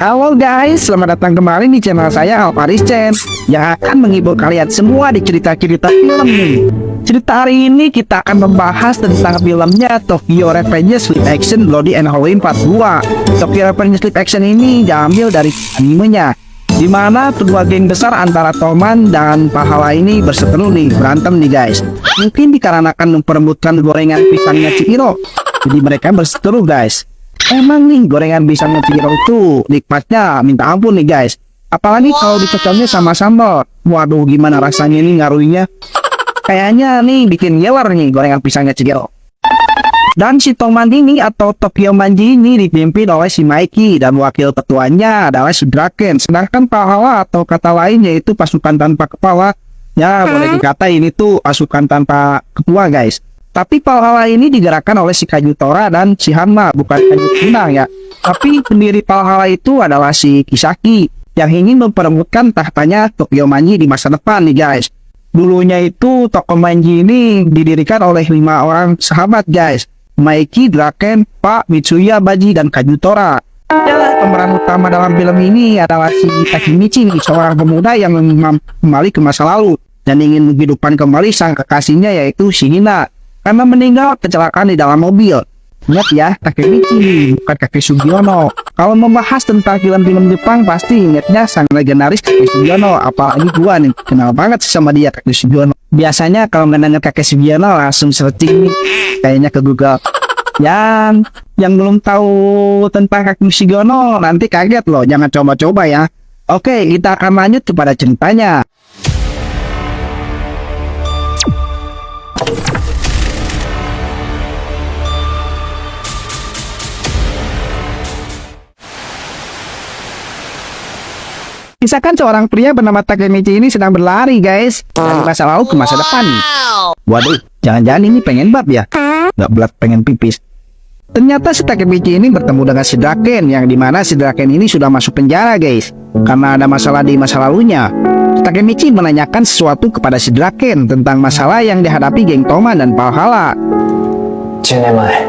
Halo guys, selamat datang kembali di channel saya Alvaris Chen yang akan menghibur kalian semua di cerita-cerita film nih. Cerita hari ini kita akan membahas tentang filmnya Tokyo Revengers Live Action Bloody and Halloween Part 2. Tokyo Revengers Live Action ini diambil dari animenya, di mana kedua geng besar antara Toman dan Pahala ini berseteru nih, berantem nih guys. Mungkin dikarenakan memperebutkan gorengan pisangnya Chihiro, jadi mereka berseteru guys. Emang nih gorengan pisangnya Chihiro itu nikmatnya minta ampun nih guys. Apalagi kalau dicocoknya sama sambal. Waduh, gimana rasanya nih ngaruhnya? Kayaknya nih bikin ngeler nih gorengan pisangnya Chihiro. Dan si Toman ini atau Tokyo Manji ini dipimpin oleh si Mikey dan wakil ketuanya adalah si Draken. Sedangkan Pahala atau kata lain yaitu pasukan tanpa kepala. Ya boleh dikata ini tuh pasukan tanpa ketua guys. Tapi Pahala ini digerakkan oleh si Kajutora dan si Hanma, bukan Kajutundang ya. Tapi pendiri Pahala itu adalah si Kisaki yang ingin memperebutkan tahtanya Tokyo Manji di masa depan nih guys. Dulunya itu Tokyo Manji ini didirikan oleh 5 orang sahabat guys. Mikey, Draken, Pak, Mitsuya, Baji, dan Kajutora. Pemeran utama dalam film ini adalah si Takemichi, seorang pemuda yang kembali ke masa lalu dan ingin menghidupkan kembali sang kekasihnya yaitu si Hina karena meninggal kecelakaan di dalam mobil. Ingat ya, Takemichi bukan kakek Sugiono. Kalau membahas tentang film-film Jepang pasti ingatnya sang legendaris kakek Sugiono. Apalagi gua nih kenal banget sama dia, kakek Sugiono. Biasanya kalau nggak nanya kakek Sugiono langsung searching nih, kayaknya ke Google. Yang belum tahu tentang kakek Sugiono nanti kaget loh, jangan coba-coba ya. Oke, kita akan lanjut kepada ceritanya. Kisahkan seorang pria bernama Takemichi ini sedang berlari guys, dari masa lalu ke masa depan. Waduh, jangan-jangan ini pengen bab ya? Nggak belat pengen pipis. Ternyata si Takemichi ini bertemu dengan si Draken, yang dimana si Draken ini sudah masuk penjara guys, karena ada masalah di masa lalunya. Takemichi menanyakan sesuatu kepada si Draken tentang masalah yang dihadapi geng Toman dan Pahala. 10年前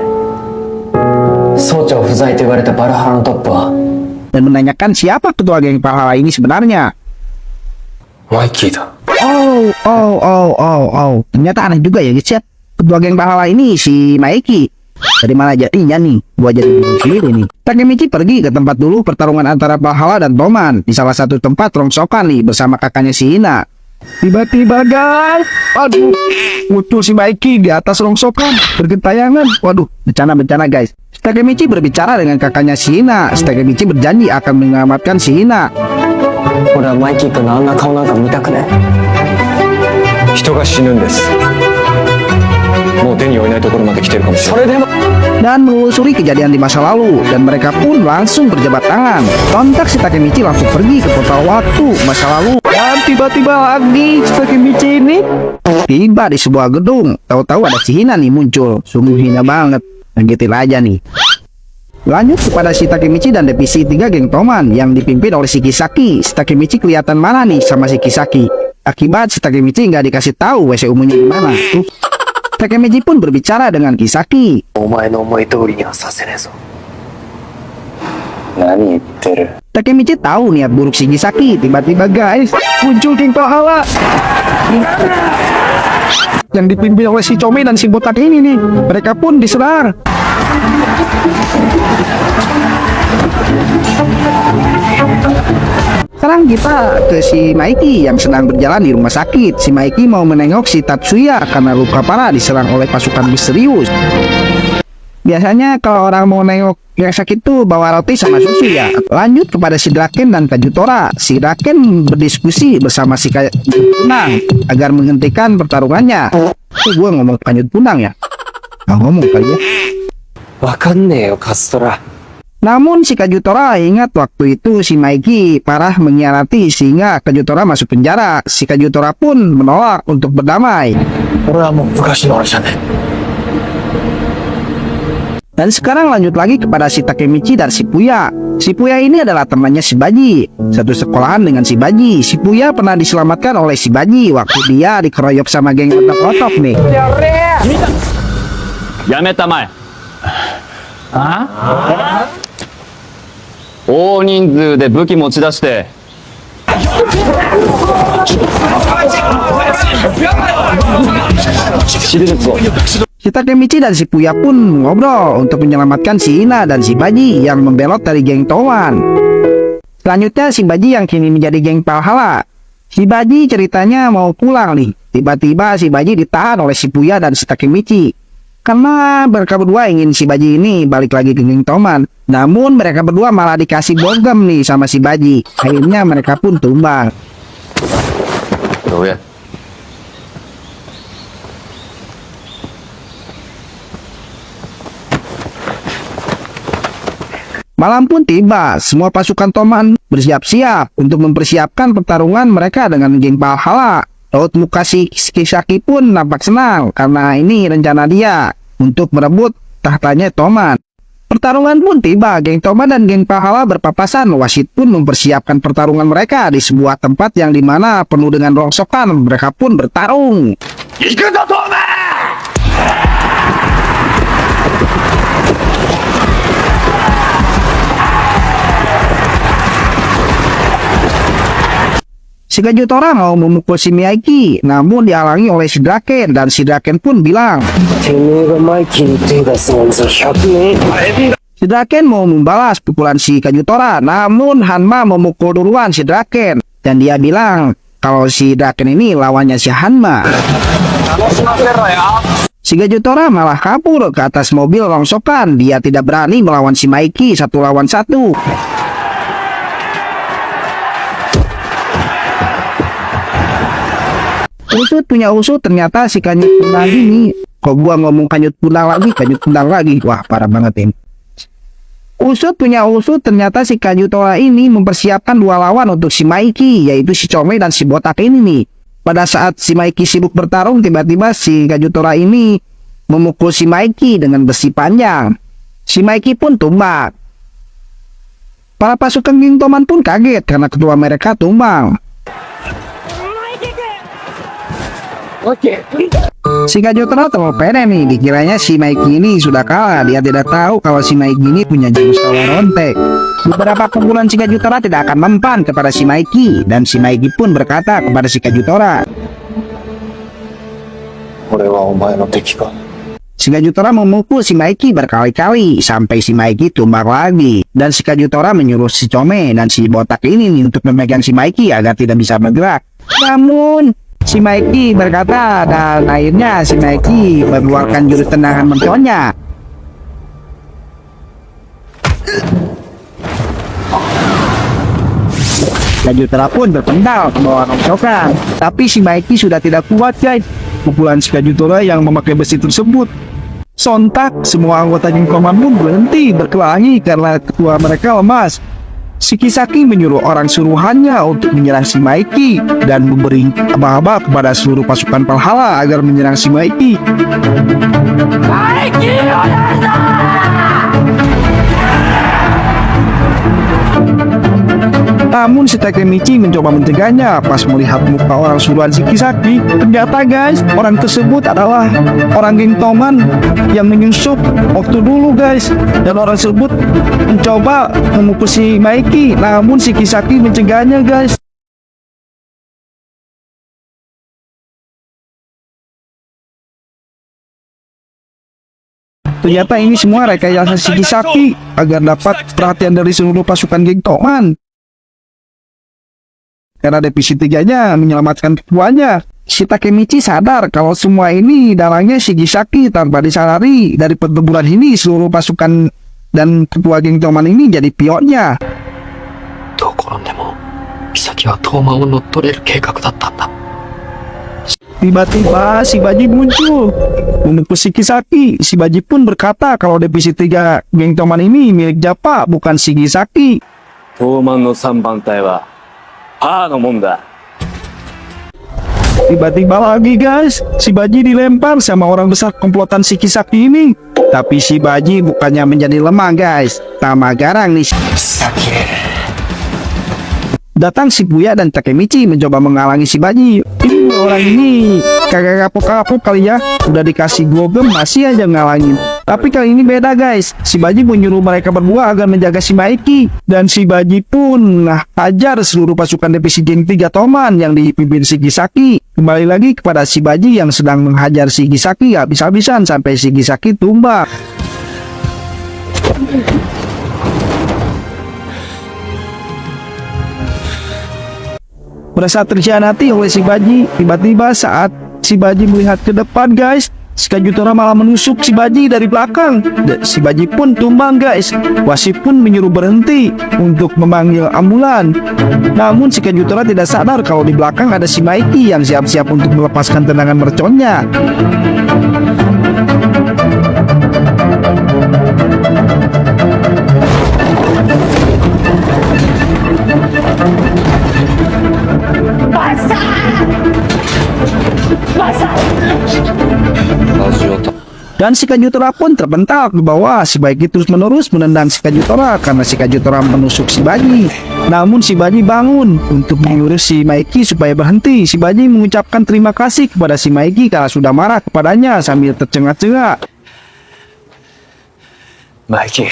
総長不在と言われたバラハラのトップは dan menanyakan siapa ketua geng Pahala ini sebenarnya. Mikey dah. Ternyata aneh juga ya guys ya. Ketua geng Pahala ini si Mikey. Dari mana jadinya nih? Gua jadi bingung sendiri nih. Takemichi pergi ke tempat dulu pertarungan antara Pahala dan Toman. Di salah satu tempat rongsokan nih bersama kakaknya si Hina. Tiba-tiba guys, waduh, muncul si Mikey di atas rongsokan bergentayangan. Waduh, bencana guys. Takemichi berbicara dengan kakaknya si Hina. Takemichi berjanji akan menyelamatkan si Hina. 俺はマイキー君のあんな顔なんか見たくねえ。人が死ぬんです。もう手に負えないところまで来てるかもしれない。それでも dan menelusuri kejadian di masa lalu, dan mereka pun langsung berjabat tangan. Sontak si Takemichi langsung pergi ke portal waktu masa lalu, dan tiba-tiba lagi si Takemichi ini tiba di sebuah gedung. Tahu-tahu ada si Hina nih muncul, sungguh hina banget. Ngegitil aja nih. Lanjut kepada si Takemichi dan divisi 3 geng Toman yang dipimpin oleh si Kisaki. Si Takemichi kelihatan mana nih sama si Kisaki. Akibat si Takemichi nggak dikasih tahu WC umumnya di mana. Takemichi pun berbicara dengan Kisaki. Takemichi tahu niat buruk si Kisaki. Tiba-tiba guys, muncul geng Pahala yang dipimpin oleh si Chome dan si botak ini nih. Mereka pun diserang. Sekarang kita ke si Mikey yang sedang berjalan di rumah sakit. Si Mikey mau menengok si Tatsuya karena luka parah diserang oleh pasukan misterius. Biasanya kalau orang mau nengok yang sakit tuh bawa roti sama susu ya. Lanjut kepada si Draken dan Kajutora. Si Draken berdiskusi bersama si Kajutundang agar menghentikan pertarungannya. Gue ngomong Kajutundang ya? Nggak ngomong kali ya. Wakanne yo Kastora. Namun si Kajutora ingat waktu itu si Mikey parah mengkhianati sehingga Kajutora masuk penjara. Si Kajutora pun menolak untuk berdamai. Dan sekarang lanjut lagi kepada si Takemichi dan si Puya. Si Puya ini adalah temannya si Baji, satu sekolahan dengan si Baji. Si Puya pernah diselamatkan oleh si Baji waktu dia dikeroyok sama geng otak-otak nih. Yameta mae. 大人数で武器持ち出して知るぞ。 Si Takemichi dan si Puya pun ngobrol untuk menyelamatkan si Ina dan si Baji yang membelot dari geng Toman. Selanjutnya si Baji yang kini menjadi geng Valhalla. Si Baji ceritanya mau pulang nih. Tiba-tiba si Baji ditahan oleh si Puya dan si Takemichi. Karena mereka berdua ingin si Baji ini balik lagi ke geng Toman. Namun mereka berdua malah dikasih bogem nih sama si Baji. Akhirnya mereka pun tumbang. どうや Malam pun tiba, semua pasukan Toman bersiap-siap untuk mempersiapkan pertarungan mereka dengan geng Valhalla. Raut muka si Kisaki pun nampak senang karena ini rencana dia untuk merebut tahtanya Toman. Pertarungan pun tiba, geng Toman dan geng Valhalla berpapasan. Wasit pun mempersiapkan pertarungan mereka di sebuah tempat yang dimana penuh dengan rongsokan. Mereka pun bertarung. Si Kajutora mau memukul si Miyagi, namun dihalangi oleh si Draken, dan si Draken pun bilang, si Draken mau membalas pukulan si Kajutora, namun Hanma memukul duluan si Draken, dan dia bilang kalau si Draken ini lawannya si Hanma. Si Kajutora malah kabur ke atas mobil rongsokan. Dia tidak berani melawan si Mikey 1 lawan 1. Usut punya usut, ternyata si Kanyut Pundang ini, kok gua ngomong Kanyut Pundang lagi, wah parah banget ini. Usut punya usut, ternyata si Kajutora ini mempersiapkan 2 lawan untuk si Mikey, yaitu si Chome dan si Botak ini nih. Pada saat si Mikey sibuk bertarung, tiba-tiba si Kajutora ini memukul si Mikey dengan besi panjang. Si Mikey pun tumbang. Para pasukan geng Toman pun kaget karena kedua mereka tumbang. Si Kajutora terlalu pede nih, dikiranya si Mikey ini sudah kalah. Dia tidak tahu kalau si Mikey ini punya jurus Tawaronte. Beberapa pukulan si Kajutora tidak akan mempan kepada si Mikey, dan si Mikey pun berkata kepada si Kajutora, si Kajutora memukul si Mikey berkali-kali sampai si Mikey tumbang lagi, dan si Kajutora menyuruh si Chome dan si Botak ini nih untuk memegang si Mikey agar tidak bisa bergerak. Namun si Mikey berkata, dan akhirnya si Mikey mengeluarkan jurus tendangan menconnya. Kajutora pun berpendal ke bawah rongsokan, tapi si Mikey sudah tidak kuat guys. Pukulan si Kajutora yang memakai besi tersebut. Sontak semua anggota geng Toman pun berhenti berkelahi karena ketua mereka lemas. Si Kisaki menyuruh orang suruhannya untuk menyerang si Mikey dan memberi aba-aba kepada seluruh pasukan Valhalla agar menyerang si Mikey. Namun si Takemichi mencoba mencegahnya. Pas melihat muka orang suruhan si Kisaki, ternyata guys, orang tersebut adalah orang geng Toman yang menyusup waktu dulu guys. Dan orang tersebut mencoba memukul si Mikey, namun si Kisaki mencegahnya guys. Ternyata ini semua rekayasa si Kisaki agar dapat perhatian dari seluruh pasukan geng Toman. Karena divisi 3-nya menyelamatkan ketuanya. Si Takemichi sadar kalau semua ini dalangnya si Kisaki. Tanpa disadari, dari pertempuran ini seluruh pasukan dan ketua geng Toman ini jadi pionnya. Tiba-tiba si Baji muncul memukul si Kisaki. Si Baji pun berkata kalau divisi 3 geng Toman ini milik Jappa, bukan si Kisaki. Toman no 3番隊はパーのもんだ。 Tiba-tiba lagi guys, si Baji dilempar sama orang besar komplotan si Kisaki ini. Tapi si Baji bukannya menjadi lemah guys, tambah garang nih. Datang Shibuya dan Takemichi mencoba menghalangi Shibaji. Ini orang ini kagak kapok-kapok kali ya. Udah dikasih globem masih aja ngalangin. Tapi kali ini beda guys. Shibaji menyuruh mereka berdua agar menjaga Shimaiki. Dan Shibaji pun hajar seluruh pasukan divisi geng 3 Toman yang dipimpin Shigisaki. Kembali lagi kepada Shibaji yang sedang menghajar Shigisaki habis-habisan sampai Shigisaki tumbang. Merasa terkhianati oleh Shibaji, tiba-tiba saat Shibaji melihat ke depan guys, Shikajutora malah menusuk Shibaji dari belakang. Shibaji pun tumbang guys. Wasit pun menyuruh berhenti untuk memanggil ambulan. Namun Shikajutora tidak sadar kalau di belakang ada Shimaiki yang siap-siap untuk melepaskan tendangan merconnya. Dan Shikajutora pun terbentak di bawah. Shibaiki terus-menerus menendang Shikajutora karena Shikajutora menusuk Shibaji. Namun Shibaji bangun untuk menyuruh Shimaiki supaya berhenti. Shibaji mengucapkan terima kasih kepada Shimaiki karena sudah marah kepadanya sambil tercengat-cengat. Maiki,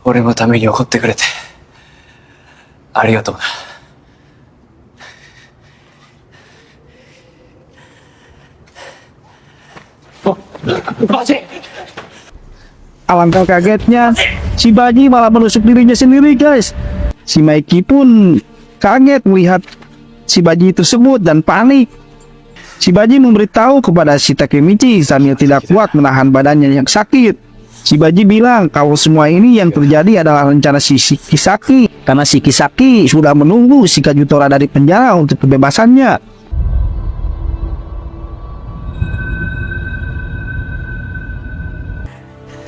俺のために怒ってくれてありがとうな。Alangkah kagetnya, Shibaji malah menusuk dirinya sendiri guys. Shimaiki pun kaget melihat Shibaji tersebut dan panik. Shibaji memberitahu kepada si Takemichi sambil tidak kuat menahan badannya yang sakit. Shibaji bilang kalau semua ini yang terjadi adalah rencana si Shigisaki, karena Shigisaki sudah menunggu Shikajutora dari penjara untuk kebebasannya.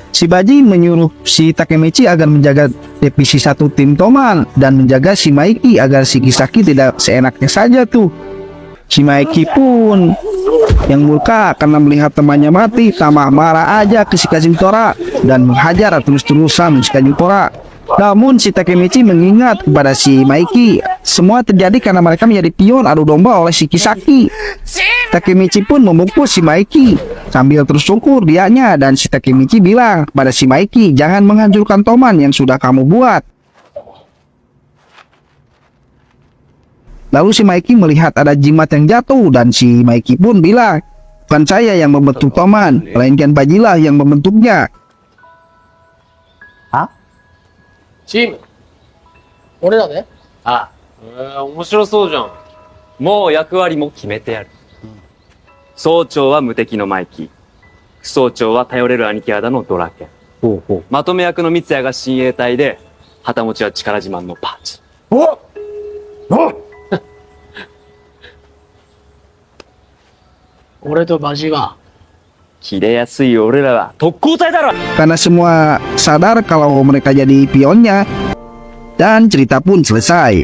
Shibaji menyuruh si Takemichi agar menjaga divisi 1 tim Toman dan menjaga Shimaiki agar Shigisaki tidak seenaknya saja tuh. Shimaiki pun yang murka karena melihat temannya mati, tambah marah aja ke Shikajutora dan menghajar terus-terusan Shikajutora. Namun si Takemichi mengingat kepada Shimaiki, semua terjadi karena mereka menjadi pion adu domba oleh Shigisaki. Takemichi pun memukul Shimaiki sambil tersyukur dianya, dan si Takemichi bilang kepada Shimaiki, jangan menghancurkan Toman yang sudah kamu buat. Lalu Shimaiki melihat ada jimat yang jatuh dan Shimaiki pun bilang, bukan saya yang membentuk Toman, melainkan Bajilah yang membentuknya. チーム俺らねあ、面白そうじゃん。もう役割も決めてやる。総長は無敵のマイキー。副総長は頼れる兄貴肌のドラケン。まとめ役の三谷が親衛隊で、旗持ちは力自慢のパンチ。俺とバジは 切れやすい俺らは特攻隊だろ。 Karena semua sadar kalau mereka jadi pionnya, dan cerita pun selesai.